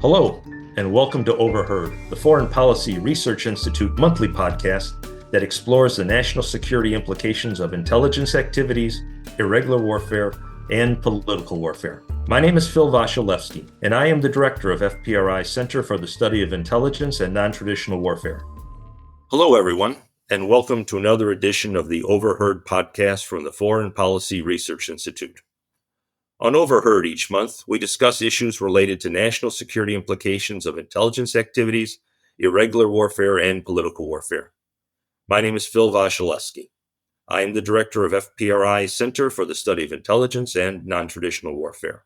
Hello, and welcome to Overheard, the Foreign Policy Research Institute monthly podcast that explores the national security implications of intelligence activities, irregular warfare, and political warfare. My name is Phil Wasielewski, and I am the director of FPRI Center for the Study of Intelligence and Non-Traditional Warfare. Hello, everyone, and welcome to another edition of the Overheard podcast from the Foreign Policy Research Institute. On Overheard each month, we discuss issues related to national security implications of intelligence activities, irregular warfare, and political warfare. My name is Phil Wasielewski. I am the director of FPRI Center for the Study of Intelligence and Non-Traditional Warfare.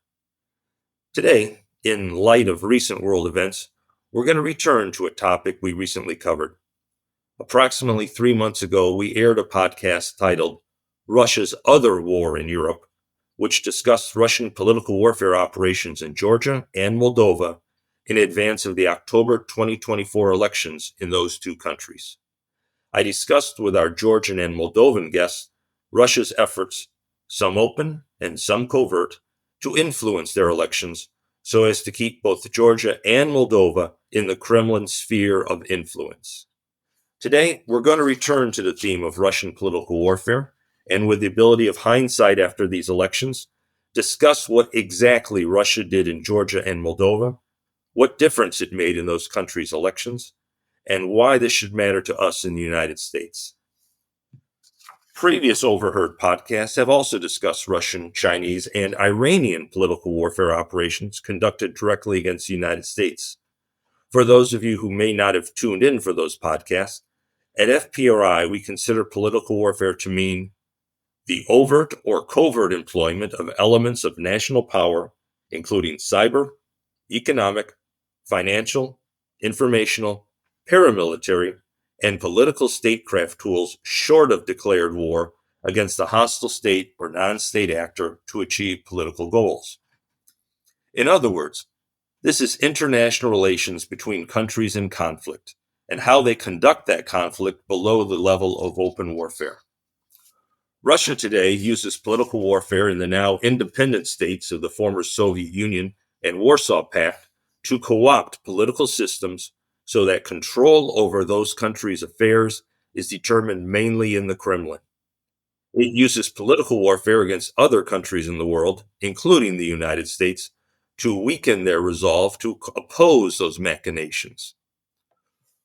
Today, in light of recent world events, we're going to return to a topic we recently covered. Approximately 3 months ago, we aired a podcast titled Russia's Other War in Europe, which discussed Russian political warfare operations in Georgia and Moldova in advance of the October 2024 elections in those two countries. I discussed with our Georgian and Moldovan guests Russia's efforts, some open and some covert, to influence their elections so as to keep both Georgia and Moldova in the Kremlin sphere of influence. Today, we're going to return to the theme of Russian political warfare, and with the ability of hindsight after these elections, discuss what exactly Russia did in Georgia and Moldova, what difference it made in those countries' elections, and why this should matter to us in the United States. Previous Overheard podcasts have also discussed Russian, Chinese, and Iranian political warfare operations conducted directly against the United States. For those of you who may not have tuned in for those podcasts, at FPRI we consider political warfare to mean the overt or covert employment of elements of national power, including cyber, economic, financial, informational, paramilitary, and political statecraft tools short of declared war against a hostile state or non-state actor to achieve political goals. In other words, this is international relations between countries in conflict and how they conduct that conflict below the level of open warfare. Russia today uses political warfare in the now independent states of the former Soviet Union and Warsaw Pact to co-opt political systems so that control over those countries' affairs is determined mainly in the Kremlin. It uses political warfare against other countries in the world, including the United States, to weaken their resolve to oppose those machinations.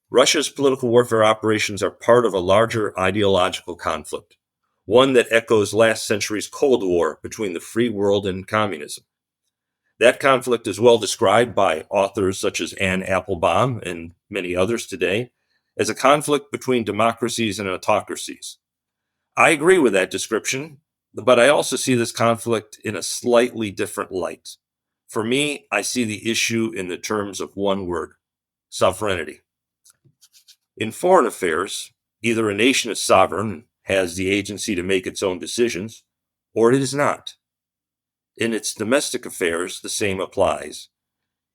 Russia's political warfare operations are part of a larger ideological conflict, one that echoes last century's Cold War between the free world and communism. That conflict is well described by authors such as Anne Applebaum and many others today as a conflict between democracies and autocracies. I agree with that description, but I also see this conflict in a slightly different light. For me, I see the issue in the terms of one word: sovereignty. In foreign affairs, either a nation is sovereign, has the agency to make its own decisions, or it is not. In its domestic affairs, the same applies.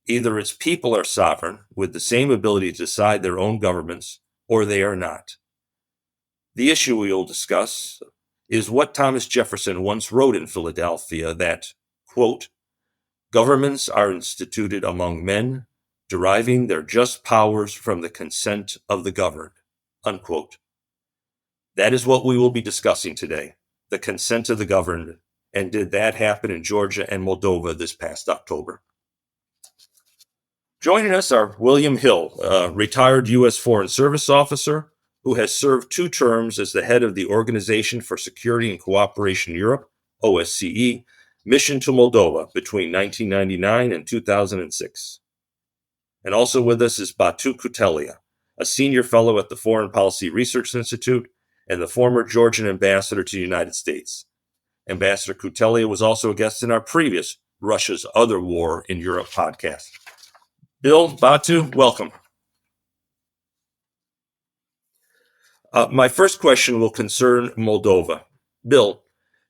Either its people are sovereign, with the same ability to decide their own governments, or they are not. The issue we will discuss is what Thomas Jefferson once wrote in Philadelphia that, quote, "Governments are instituted among men, deriving their just powers from the consent of the governed," unquote. That is what we will be discussing today, the consent of the governed, and did that happen in Georgia and Moldova this past October. Joining us are William Hill, a retired U.S. Foreign Service officer who has served 2 terms as the head of the Organization for Security and Cooperation Europe, OSCE, mission to Moldova between 1999 and 2006. And also with us is Batu Kutelia, a senior fellow at the Foreign Policy Research Institute and the former Georgian ambassador to the United States. Ambassador Kutelia was also a guest in our previous Russia's Other War in Europe podcast. Bill, Batu, welcome. My first question will concern Moldova. Bill,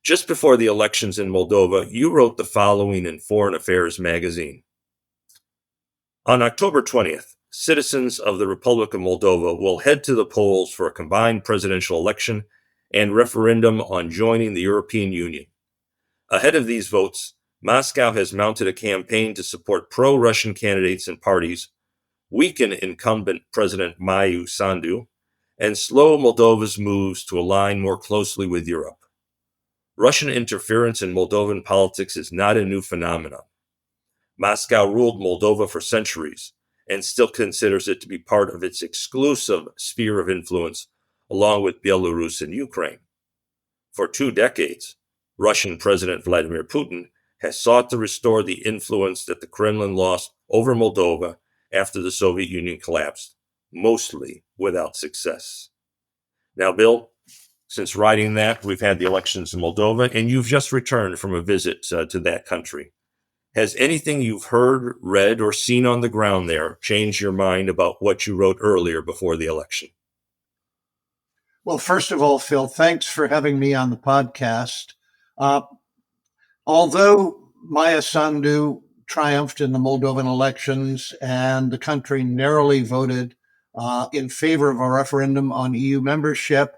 just before the elections in Moldova, you wrote the following in Foreign Affairs magazine. On October 20th, citizens of the Republic of Moldova will head to the polls for a combined presidential election and referendum on joining the European Union. Ahead of these votes, Moscow has mounted a campaign to support pro-Russian candidates and parties, weaken incumbent President Mayu Sandu, and slow Moldova's moves to align more closely with Europe. Russian interference in Moldovan politics is not a new phenomenon. Moscow ruled Moldova for centuries and still considers it to be part of its exclusive sphere of influence, along with Belarus and Ukraine. For 2 decades, Russian President Vladimir Putin has sought to restore the influence that the Kremlin lost over Moldova after the Soviet Union collapsed, mostly without success. Now, Bill, since writing that, we've had the elections in Moldova, and you've just returned from a visit to that country. Has anything you've heard, read, or seen on the ground there changed your mind about what you wrote earlier before the election? Well, first of all, Phil, thanks for having me on the podcast. Although Maya Sandu triumphed in the Moldovan elections and the country narrowly voted in favor of a referendum on EU membership,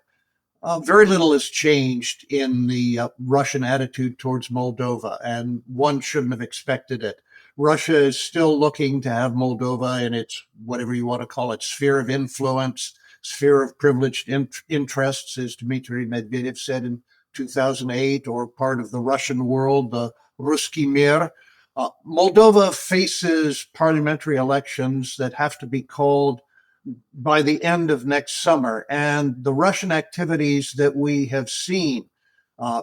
very little has changed in the Russian attitude towards Moldova, and one shouldn't have expected it. Russia is still looking to have Moldova in its, whatever you want to call it, sphere of influence, sphere of privileged interests, as Dmitry Medvedev said in 2008, or part of the Russian world, the Ruski Mir. Moldova faces parliamentary elections that have to be called by the end of next summer, and the Russian activities that we have seen,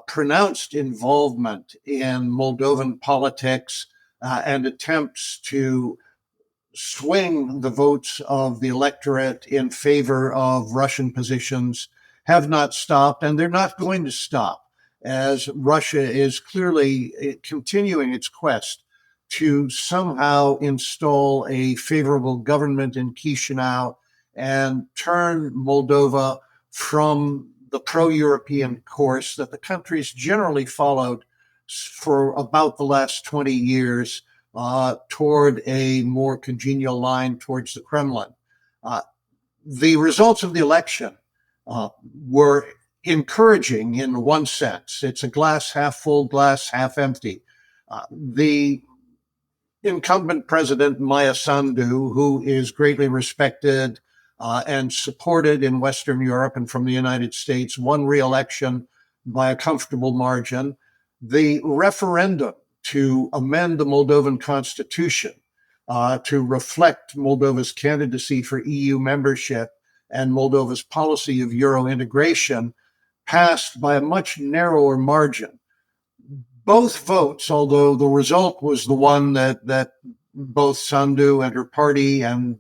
pronounced involvement in Moldovan politics and attempts to swing the votes of the electorate in favor of Russian positions, have not stopped, and they're not going to stop, as Russia is clearly continuing its quest to somehow install a favorable government in Chisinau and turn Moldova from the pro-European course that the country's generally followed for about the last 20 years toward a more congenial line towards the Kremlin. The results of the election were encouraging in one sense. It's a glass half full, glass half empty. The incumbent president, Maya Sandu, who is greatly respected and supported in Western Europe and from the United States, won re-election by a comfortable margin. The referendum to amend the Moldovan constitution to reflect Moldova's candidacy for EU membership and Moldova's policy of Euro integration passed by a much narrower margin. Both votes, although the result was the one that both Sandu and her party and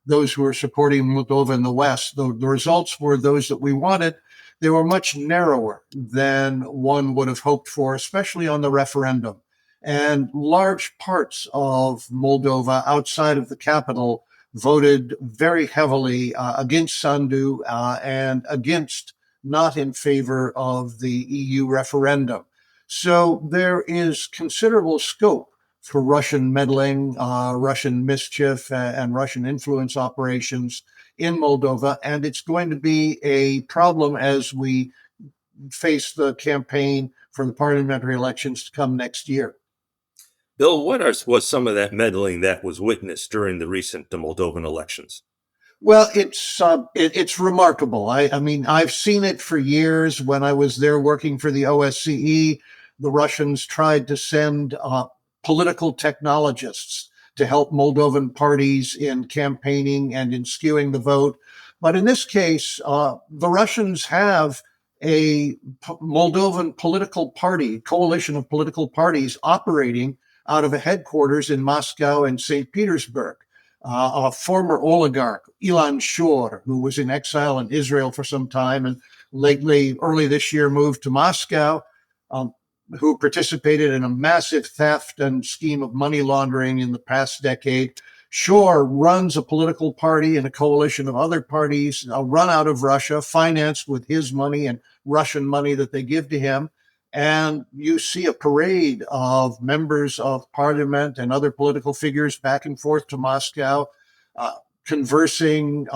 those who were supporting Moldova in the West, the results were those that we wanted. They were much narrower than one would have hoped for, especially on the referendum. And large parts of Moldova outside of the capital voted very heavily against Sandu and against, not in favor of the EU referendum. So there is considerable scope for Russian meddling, Russian mischief, and Russian influence operations in Moldova, and it's going to be a problem as we face the campaign for the parliamentary elections to come next year. Bill, what was some of that meddling that was witnessed during the recent Moldovan elections? Well, it's remarkable. I mean, I've seen it for years. When I was there working for the OSCE, the Russians tried to send political technologists to help Moldovan parties in campaigning and in skewing the vote. But in this case, the Russians have a Moldovan political party, coalition of political parties operating out of a headquarters in Moscow and St. Petersburg. A former oligarch, Ilan Shor, who was in exile in Israel for some time and early this year, moved to Moscow, who participated in a massive theft and scheme of money laundering in the past decade. Shor runs a political party and a coalition of other parties run out of Russia, financed with his money and Russian money that they give to him. And you see a parade of members of parliament and other political figures back and forth to Moscow, conversing,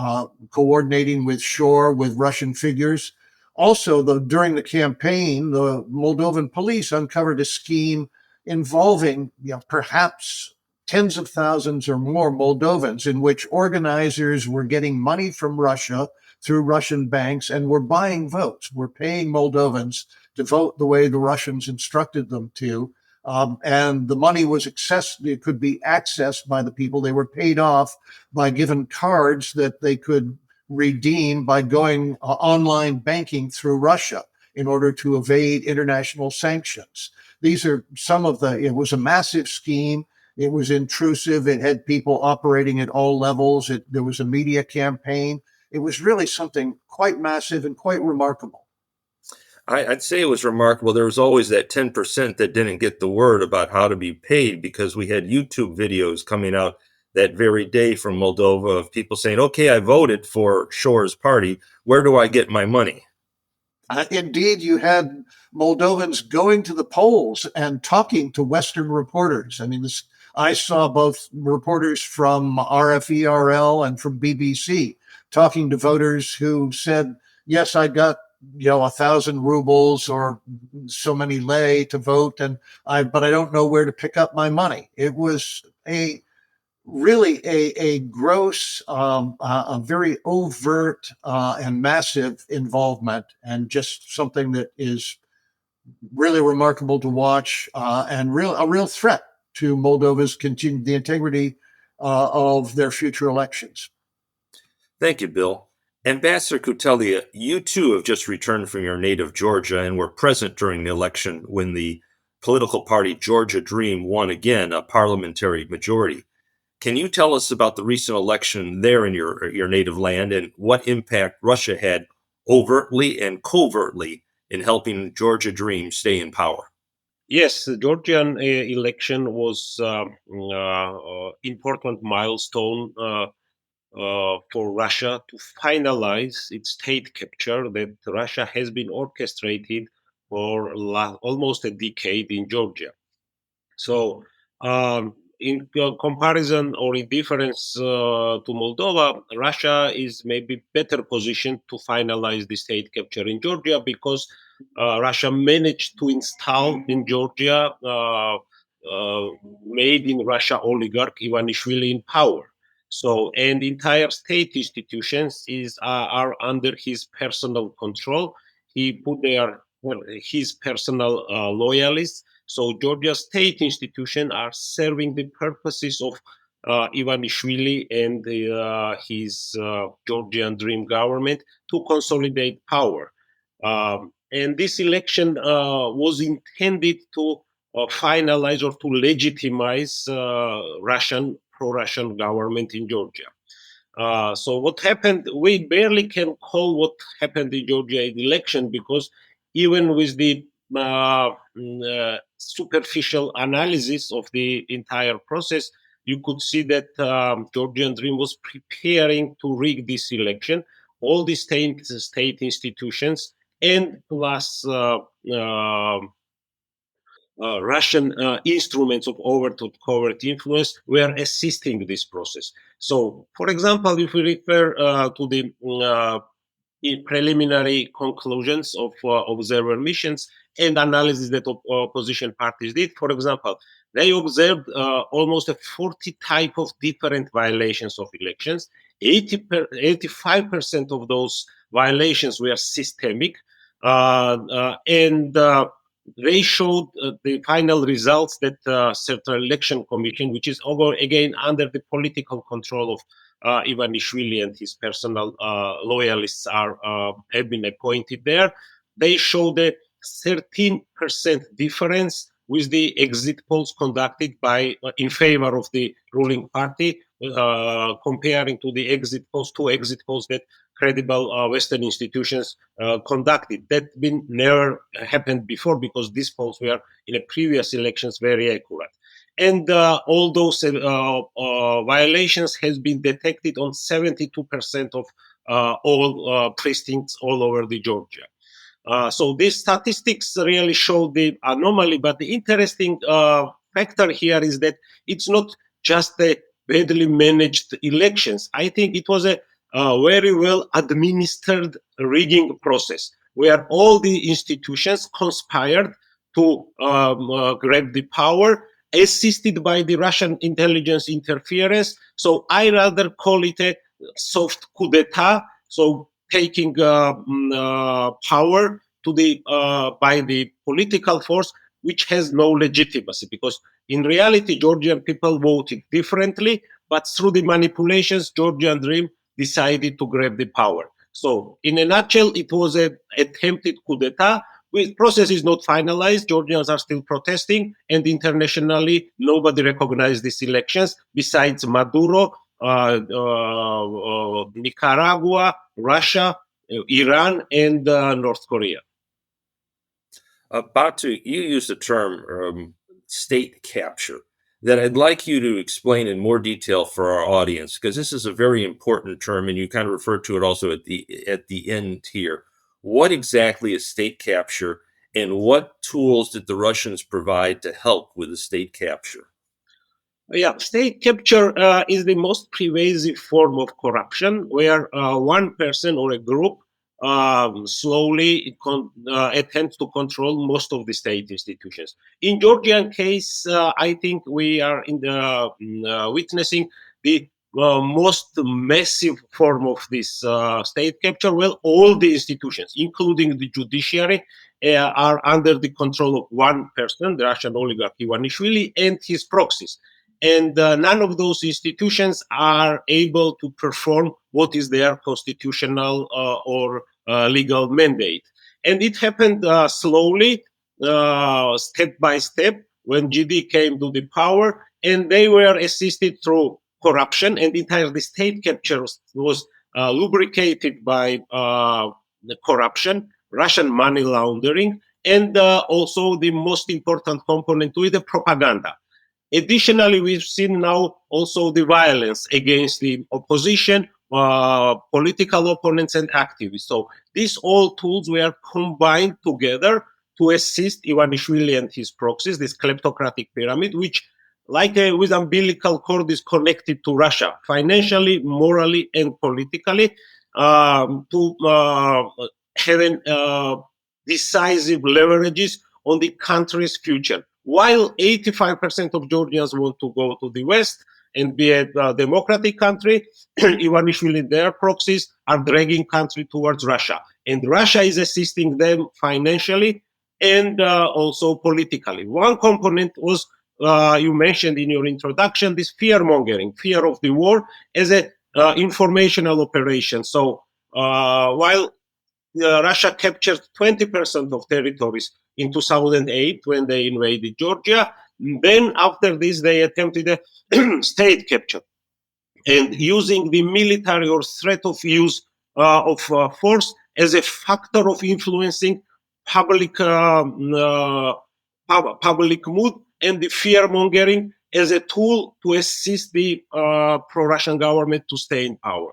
coordinating with Shor, with Russian figures. Also, during the campaign, the Moldovan police uncovered a scheme involving perhaps tens of thousands or more Moldovans, in which organizers were getting money from Russia through Russian banks and were buying votes, were paying Moldovans to vote the way the Russians instructed them to. And the money was it could be accessed by the people. They were paid off by given cards that they could redeem by going online banking through Russia in order to evade international sanctions. These are some of it was a massive scheme. It was intrusive. It had people operating at all levels. There was a media campaign. It was really something quite massive and quite remarkable. I'd say it was remarkable. There was always that 10% that didn't get the word about how to be paid, because we had YouTube videos coming out that very day from Moldova of people saying, okay, I voted for Shore's party. Where do I get my money? Indeed, you had Moldovans going to the polls and talking to Western reporters. I mean, I saw both reporters from RFERL and from BBC talking to voters who said, yes, I got 1,000 rubles or so many lei to vote, but I don't know where to pick up my money. It was really a gross, a very overt and massive involvement, and just something that is really remarkable to watch, and a real threat to Moldova's the integrity of their future elections. Thank you, Bill. Ambassador Kutelia, you too have just returned from your native Georgia and were present during the election when the political party Georgia Dream won again a parliamentary majority. Can you tell us about the recent election there in your native land and what impact Russia had overtly and covertly in helping Georgia Dream stay in power? Yes, the Georgian election was important milestone for Russia to finalize its state capture that Russia has been orchestrated for almost a decade in Georgia. So, in comparison or in difference to Moldova, Russia is maybe better positioned to finalize the state capture in Georgia because Russia managed to install in Georgia made in Russia oligarch Ivanishvili in power. So, and entire state institutions are under his personal control. He put his personal loyalists. So Georgia state institutions are serving the purposes of Ivanishvili and his Georgian Dream government to consolidate power. And this election was intended to finalize or to legitimize Russian pro-Russian government in Georgia. So what happened? We barely can call what happened in Georgia in the election because even with the superficial analysis of the entire process, you could see that Georgian Dream was preparing to rig this election. All the state institutions and plus Russian instruments of overt or covert influence were assisting this process. So, for example, if we refer to the preliminary conclusions of observer missions and analysis that opposition parties did, for example, they observed almost 40 type of different violations of elections. 85% of those violations were systemic, and they showed the final results that Central Election Commission, which is again under the political control of Ivanishvili and his personal loyalists have been appointed there. They showed a 13% difference with the exit polls conducted in favor of the ruling party, comparing to the two exit polls that credible Western institutions conducted. That never happened before because these polls were in the previous elections very accurate. And all those violations has been detected on 72% of all precincts all over the Georgia. So these statistics really show the anomaly, but the interesting factor here is that it's not just a badly managed elections. I think it was a very well administered rigging process where all the institutions conspired to grab the power, assisted by the Russian intelligence interference. So I rather call it a soft coup d'etat. So taking power to the by the political force, which has no legitimacy, because in reality, Georgian people voted differently, but through the manipulations, Georgian Dream decided to grab the power. So, in a nutshell, it was an attempted coup d'etat. The process is not finalized. Georgians are still protesting, and internationally, nobody recognized these elections besides Maduro, Nicaragua, Russia, Iran, and North Korea. Batu, you used the term state capture that I'd like you to explain in more detail for our audience, because this is a very important term, and you kind of referred to it also at the end here. What exactly is state capture, and what tools did the Russians provide to help with the state capture? Yeah, state capture is the most pervasive form of corruption, where one person or a group slowly attempts to control most of the state institutions. In Georgian case, I think we are witnessing the most massive form of this state capture. Well, all the institutions, including the judiciary, are under the control of one person, the Russian oligarch Ivanishvili, and his proxies. And none of those institutions are able to perform what is their constitutional or legal mandate. And it happened slowly, step by step, when GD came to the power, and they were assisted through corruption, and entirely state capture was lubricated by the corruption, Russian money laundering, and also the most important component to it, the propaganda. Additionally, we've seen now also the violence against the opposition, political opponents, and activists. So these all tools were combined together to assist Ivanishvili and his proxies, this kleptocratic pyramid, which, like with umbilical cord, is connected to Russia financially, morally, and politically, to have decisive leverages on the country's future. While 85% of Georgians want to go to the West and be a democratic country, Ivanishvili and their proxies are dragging country towards Russia. And Russia is assisting them financially and also politically. One component was, you mentioned in your introduction, this fear-mongering, fear of the war as an informational operation. So while Russia captured 20% of territories in 2008 when they invaded Georgia, then after this they attempted a state capture. And using the military or threat of use of force as a factor of influencing public public mood, and the fear-mongering as a tool to assist the pro-Russian government to stay in power.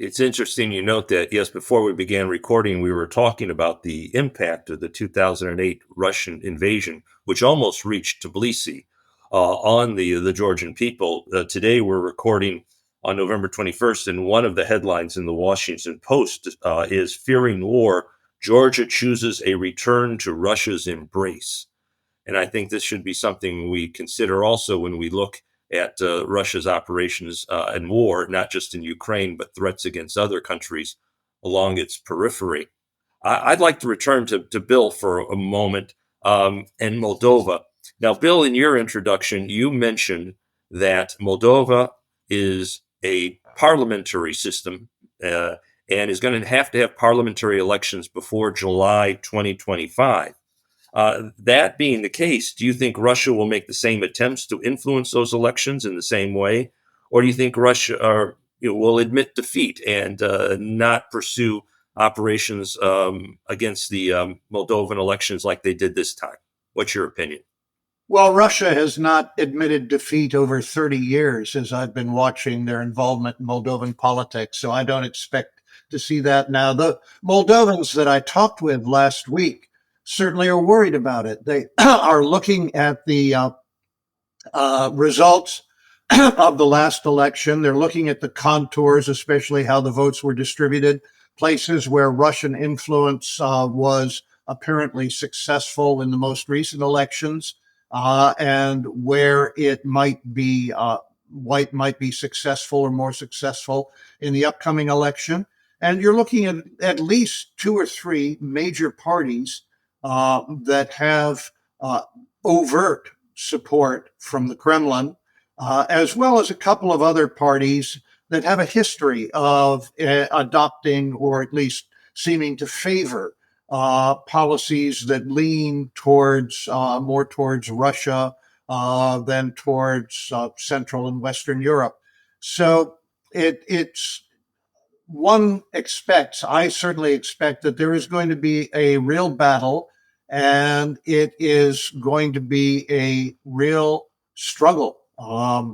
It's interesting you note that, yes, before we began recording, we were talking about the impact of the 2008 Russian invasion, which almost reached Tbilisi, on the Georgian people. Today, we're recording on November 21st, and one of the headlines in the Washington Post is "Fearing War, Georgia chooses a return to Russia's embrace." And I think this should be something we consider also when we look at Russia's operations and war, not just in Ukraine, but threats against other countries along its periphery. I'd like to return to Bill for a moment and Moldova. Now, Bill, in your introduction, you mentioned that Moldova is a parliamentary system and is going to have parliamentary elections before July 2025. That being the case, do you think Russia will make the same attempts to influence those elections in the same way? Or do you think Russia will admit defeat and not pursue operations against the Moldovan elections like they did this time? What's your opinion? Well, Russia has not admitted defeat over 30 years as I've been watching their involvement in Moldovan politics, so I don't expect to see that now. The Moldovans that I talked with last week certainly are worried about it. They are looking at the results of the last election. They're looking at the contours, especially how the votes were distributed, places where Russian influence was apparently successful in the most recent elections, and where it might be successful or more successful in the upcoming election. And you're looking at least two or three major parties that have overt support from the Kremlin, as well as a couple of other parties that have a history of adopting or at least seeming to favor policies that lean towards more towards Russia than towards Central and Western Europe. So it's I certainly expect that there is going to be a real battle, and it is going to be a real struggle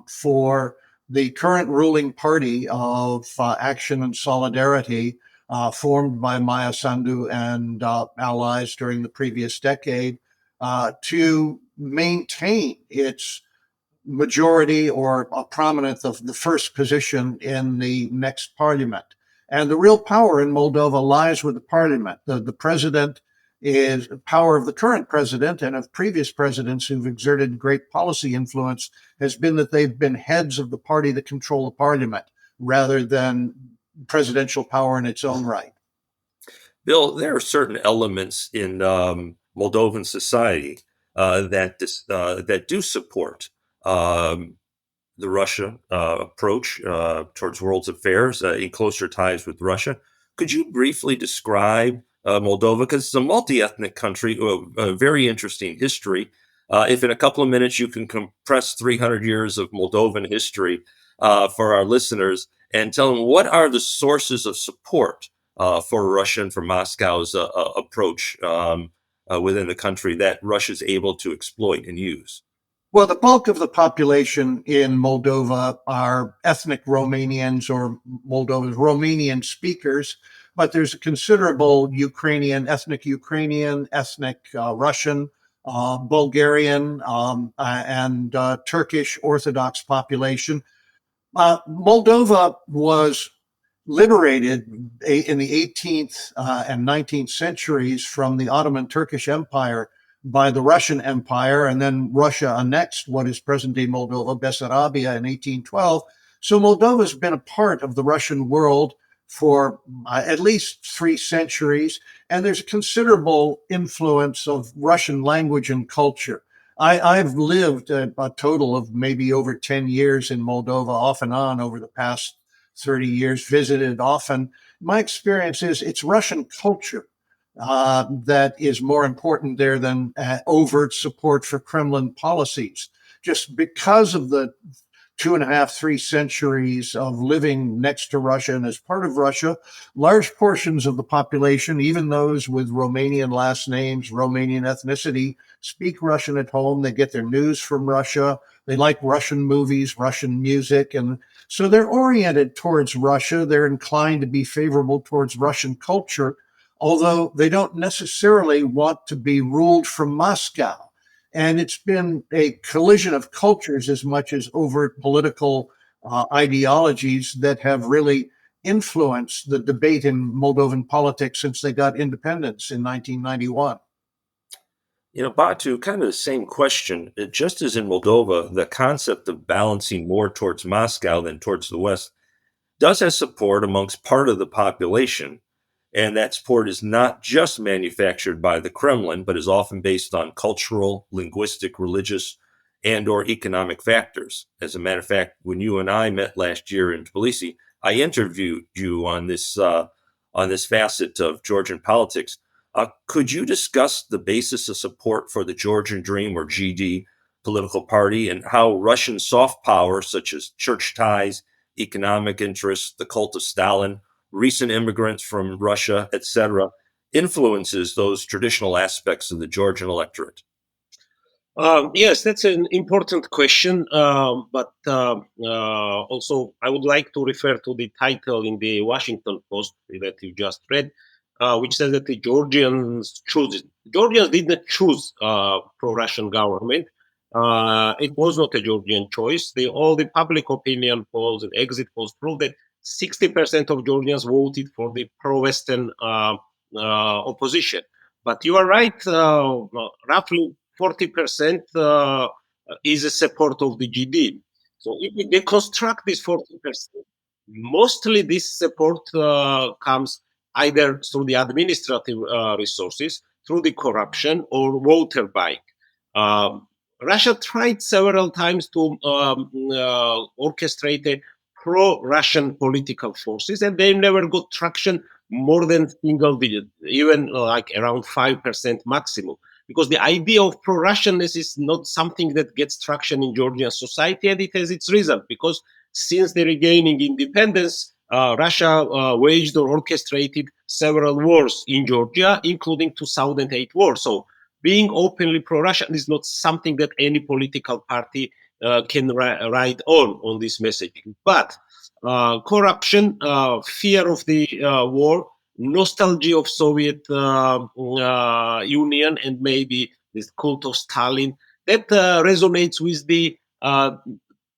for the current ruling party of Action and Solidarity, formed by Maya Sandu and allies during the previous decade, to maintain its majority or a prominent of the first position in the next parliament. And the real power in Moldova lies with the parliament. The president is power of the current president and of previous presidents who've exerted great policy influence has been that they've been heads of the party that control the parliament rather than presidential power in its own right. Bill, there are certain elements in Moldovan society that do support the Russia approach towards world affairs in closer ties with Russia. Could you briefly describe Moldova? Because it's a multi-ethnic country, a very interesting history. If in a couple of minutes you can compress 300 years of Moldovan history for our listeners and tell them what are the sources of support for Russia and for Moscow's approach within the country that Russia's able to exploit and use. Well, the bulk of the population in Moldova are ethnic Romanians or Moldovans, Romanian speakers, but there's a considerable ethnic Russian, Bulgarian, and Turkish Orthodox population. Moldova was liberated in the 18th and 19th centuries from the Ottoman Turkish Empire by the Russian Empire, and then Russia annexed what is present-day Moldova, Bessarabia, in 1812. So Moldova's been a part of the Russian world for at least 3 centuries, and there's a considerable influence of Russian language and culture. I've lived a total of maybe over 10 years in Moldova, off and on over the past 30 years, visited often. My experience is it's Russian culture that is more important there than overt support for Kremlin policies. Just because of the 2.5, 3 centuries of living next to Russia and as part of Russia, large portions of the population, even those with Romanian last names, Romanian ethnicity, speak Russian at home. They get their news from Russia. They like Russian movies, Russian music. And so they're oriented towards Russia. They're inclined to be favorable towards Russian culture, although they don't necessarily want to be ruled from Moscow. And it's been a collision of cultures as much as overt political ideologies that have really influenced the debate in Moldovan politics since they got independence in 1991. Batu, kind of the same question. Just as in Moldova, the concept of balancing more towards Moscow than towards the West does have support amongst part of the population. And that support is not just manufactured by the Kremlin, but is often based on cultural, linguistic, religious, and or economic factors. As a matter of fact, when you and I met last year in Tbilisi, I interviewed you on this facet of Georgian politics. Could you discuss the basis of support for the Georgian Dream, or GD, political party, and how Russian soft power, such as church ties, economic interests, the cult of Stalin, recent immigrants from Russia, etc., influences those traditional aspects of the Georgian electorate? Yes, that's an important question. But also, I would like to refer to the title in the Washington Post that you just read, which says that the Georgians choose. Georgians did not choose pro-Russian government. It was not a Georgian choice. All the public opinion polls and exit polls prove that 60% of Georgians voted for the pro-Western opposition. But you are right, roughly 40% is a support of the GD. So if we deconstruct this 40%, mostly this support comes either through the administrative resources, through the corruption, or voter buying. Um, Russia tried several times to orchestrate a pro-Russian political forces, and they never got traction more than single digit, even like around 5% maximum. Because the idea of pro-Russianness is not something that gets traction in Georgian society, and it has its reason. Because since the regaining independence, Russia waged or orchestrated several wars in Georgia, including 2008 war. So being openly pro-Russian is not something that any political party can write on this messaging. But corruption, fear of the war, nostalgia of Soviet Union, and maybe this cult of Stalin, that resonates with the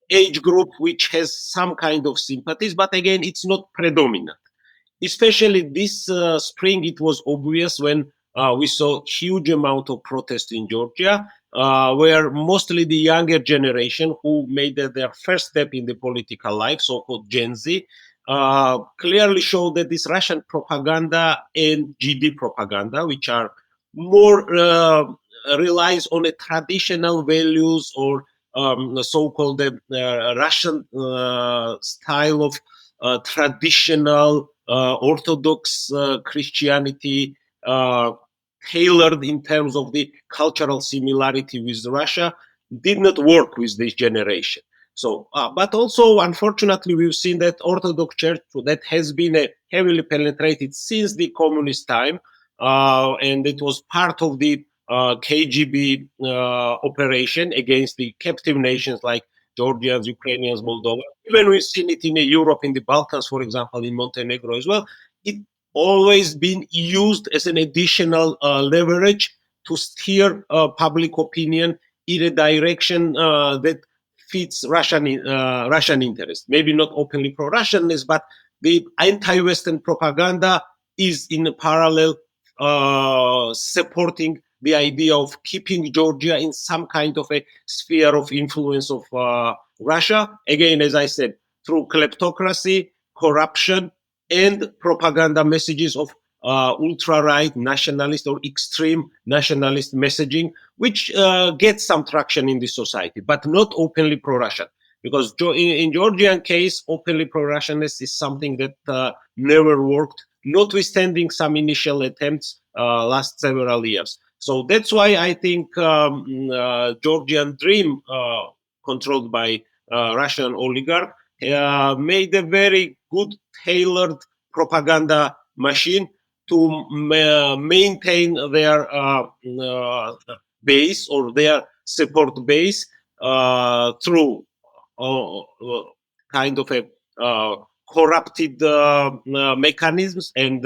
age group which has some kind of sympathies, but again, it's not predominant. Especially this spring, it was obvious when we saw huge amount of protest in Georgia, where mostly the younger generation who made their first step in the political life, so-called Gen Z, clearly showed that this Russian propaganda and GD propaganda, which are more relies on a traditional values or the so-called Russian style of traditional Orthodox Christianity, tailored in terms of the cultural similarity with Russia, did not work with this generation. So, but also, unfortunately, we've seen that Orthodox Church that has been heavily penetrated since the communist time, and it was part of the KGB operation against the captive nations like Georgians, Ukrainians, Moldova. Even we've seen it in Europe, in the Balkans, for example, in Montenegro as well. It always been used as an additional leverage to steer public opinion in a direction that fits Russian interest. Maybe not openly pro-Russianness, but the anti-Western propaganda is in a parallel supporting the idea of keeping Georgia in some kind of a sphere of influence of Russia. Again, as I said, through kleptocracy, corruption, and propaganda messages of ultra-right nationalist or extreme nationalist messaging, which gets some traction in the society, but not openly pro-Russian. Because in Georgian case, openly pro-Russianness is something that never worked, notwithstanding some initial attempts last several years. So that's why I think Georgian Dream, controlled by Russian oligarch, made a very good tailored propaganda machine to maintain their base or their support base through kind of a corrupted mechanisms and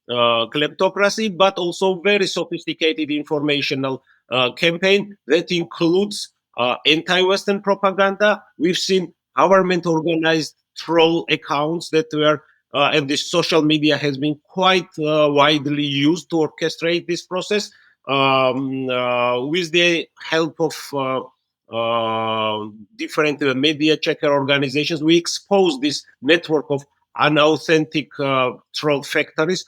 kleptocracy, but also very sophisticated informational campaign that includes anti-Western propaganda. We've seen government organized troll accounts that were and the social media has been quite widely used to orchestrate this process with the help of different media checker organizations. We expose this network of unauthentic troll factories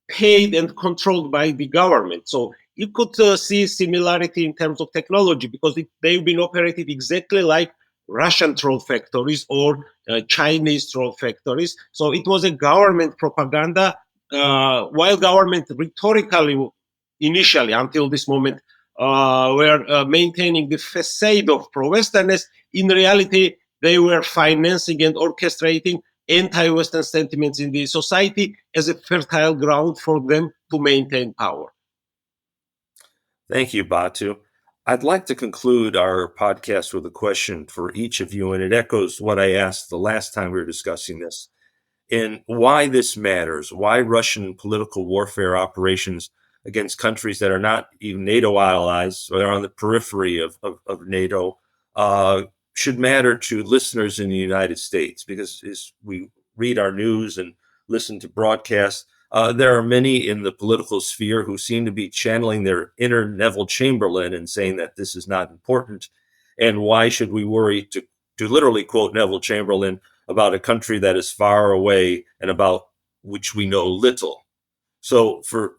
paid and controlled by the government. So you could see similarity in terms of technology because they've been operated exactly like Russian troll factories or Chinese troll factories. So it was a government propaganda, while government rhetorically, initially until this moment, were maintaining the facade of pro-Westernness. In reality, they were financing and orchestrating anti-Western sentiments in the society as a fertile ground for them to maintain power. Thank you, Batu. I'd like to conclude our podcast with a question for each of you, and it echoes what I asked the last time we were discussing this, and why this matters, why Russian political warfare operations against countries that are not even NATO allies or are on the periphery of NATO should matter to listeners in the United States. Because as we read our news and listen to broadcasts, There are many in the political sphere who seem to be channeling their inner Neville Chamberlain and saying that this is not important. And why should we worry, to literally quote Neville Chamberlain, about a country that is far away and about which we know little? So for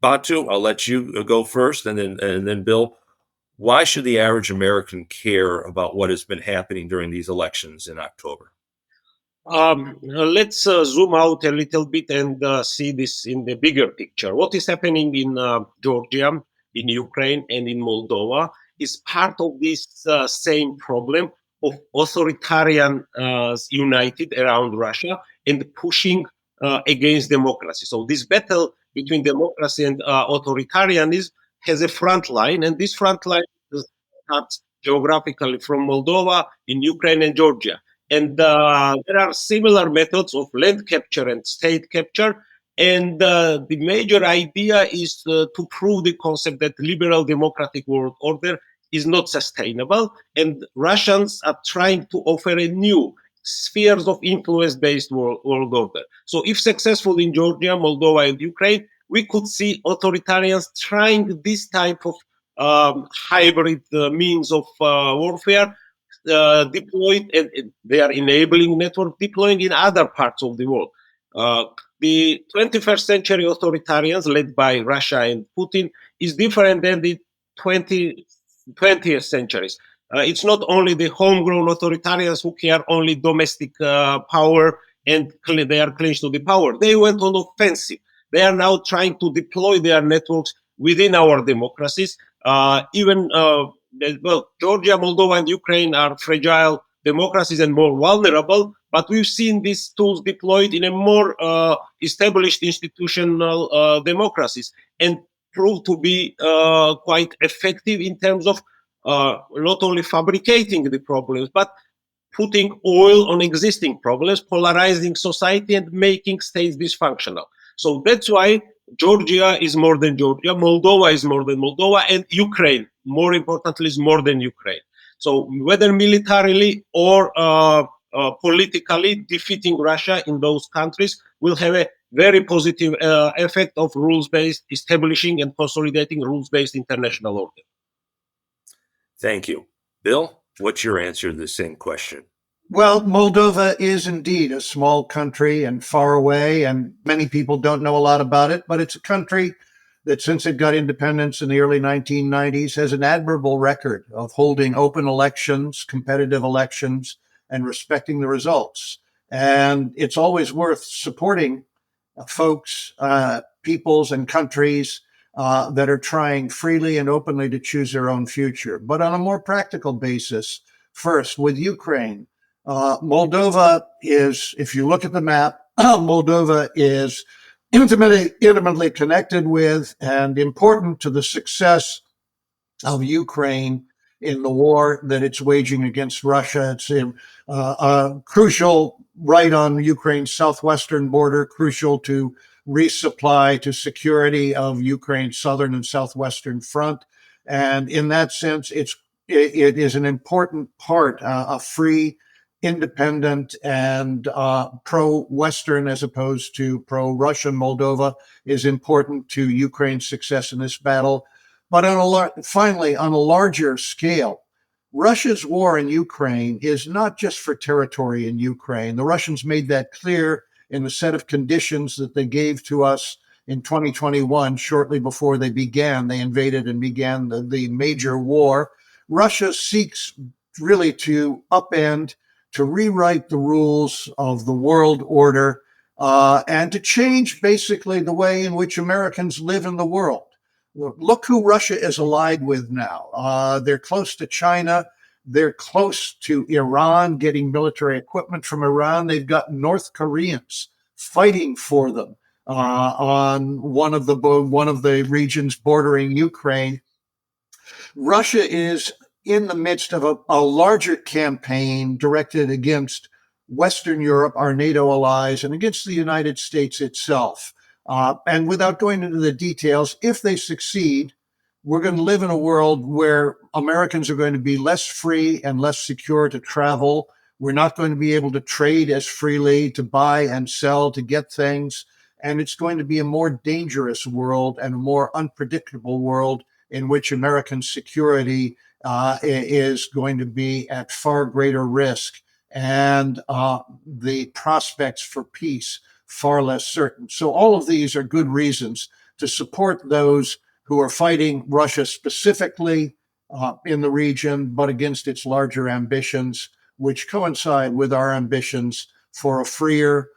Batu, I'll let you go first, and then Bill. Why should the average American care about what has been happening during these elections in October? Let's zoom out a little bit and see this in the bigger picture. What is happening in Georgia, in Ukraine, and in Moldova is part of this same problem of authoritarian united around Russia and pushing against democracy. So this battle between democracy and authoritarianism has a front line, and this front line starts geographically from Moldova, in Ukraine, and Georgia. And there are similar methods of land capture and state capture. And the major idea is to prove the concept that liberal democratic world order is not sustainable. And Russians are trying to offer a new spheres of influence based world order. So if successful in Georgia, Moldova, and Ukraine, we could see authoritarians trying this type of hybrid means of warfare deployed, and they are enabling network deploying in other parts of the world. The 21st century authoritarians led by Russia and Putin is different than the 20th centuries. It's not only the homegrown authoritarians who care only domestic power and they are clinging to the power. They went on offensive. They are now trying to deploy their networks within our democracies. Georgia, Moldova, and Ukraine are fragile democracies and more vulnerable, but we've seen these tools deployed in a more established institutional democracies and proved to be quite effective in terms of not only fabricating the problems, but putting oil on existing problems, polarizing society, and making states dysfunctional. So that's why Georgia is more than Georgia, Moldova is more than Moldova, and Ukraine, more importantly, is more than Ukraine. So whether militarily or politically, defeating Russia in those countries will have a very positive effect of rules-based, establishing and consolidating rules-based international order. Thank you. Bill, what's your answer to the same question? Well, Moldova is indeed a small country and far away, and many people don't know a lot about it, but it's a country that since it got independence in the early 1990s has an admirable record of holding open elections, competitive elections, and respecting the results. And it's always worth supporting folks, peoples, and countries that are trying freely and openly to choose their own future. But on a more practical basis, first, with Ukraine, Moldova is, if you look at the map, Moldova is intimately connected with and important to the success of Ukraine in the war that it's waging against Russia. It's crucial right on Ukraine's southwestern border, crucial to resupply to security of Ukraine's southern and southwestern front. And in that sense, it is an important part, a free, independent, and pro-Western as opposed to pro-Russian Moldova is important to Ukraine's success in this battle. But finally, on a larger scale, Russia's war in Ukraine is not just for territory in Ukraine. The Russians made that clear in the set of conditions that they gave to us in 2021, shortly before they invaded and began the major war. Russia seeks really to upend, to rewrite the rules of the world order, and to change basically the way in which Americans live in the world. Look who Russia is allied with now. They're close to China. They're close to Iran, getting military equipment from Iran. They've got North Koreans fighting for them on one of the regions bordering Ukraine. Russia is in the midst of a larger campaign directed against Western Europe, our NATO allies, and against the United States itself. And without going into the details, if they succeed, we're going to live in a world where Americans are going to be less free and less secure to travel. We're not going to be able to trade as freely, to buy and sell, to get things. And it's going to be a more dangerous world and a more unpredictable world in which American security is going to be at far greater risk, and the prospects for peace far less certain. So all of these are good reasons to support those who are fighting Russia specifically in the region, but against its larger ambitions, which coincide with our ambitions for a freer,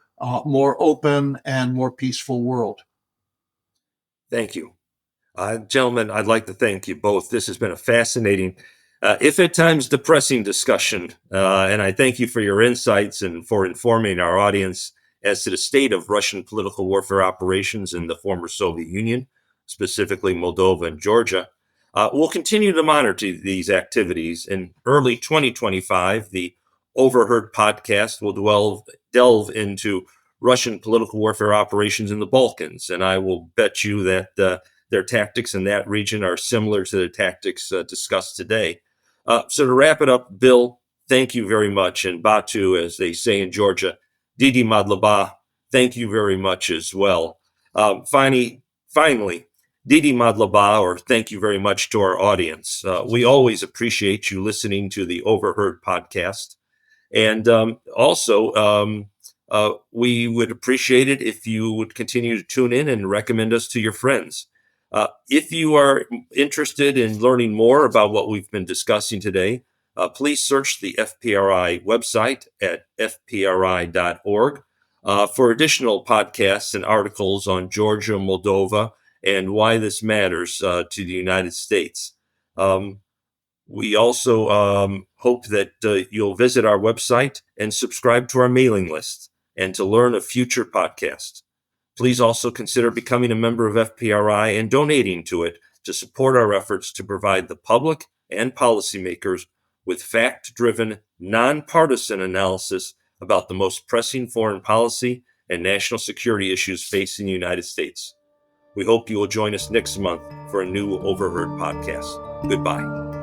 more open, and more peaceful world. Thank you. Gentlemen, I'd like to thank you both. This has been a fascinating, if at times depressing discussion, and I thank you for your insights and for informing our audience as to the state of Russian political warfare operations in the former Soviet Union, specifically Moldova and Georgia. We'll continue to monitor these activities. In early 2025, the Overheard podcast will delve into Russian political warfare operations in the Balkans, and I will bet you that their tactics in that region are similar to the tactics discussed today. So to wrap it up, Bill, thank you very much. And Batu, as they say in Georgia, Didi Madlaba, thank you very much as well. Finally, Didi Madlaba, or thank you very much to our audience. We always appreciate you listening to the Overheard podcast. And we would appreciate it if you would continue to tune in and recommend us to your friends. If you are interested in learning more about what we've been discussing today, please search the FPRI website at fpri.org for additional podcasts and articles on Georgia, Moldova, and why this matters to the United States. We also hope that you'll visit our website and subscribe to our mailing list and to learn of future podcasts. Please also consider becoming a member of FPRI and donating to it to support our efforts to provide the public and policymakers with fact-driven, nonpartisan analysis about the most pressing foreign policy and national security issues facing the United States. We hope you will join us next month for a new Overheard podcast. Goodbye.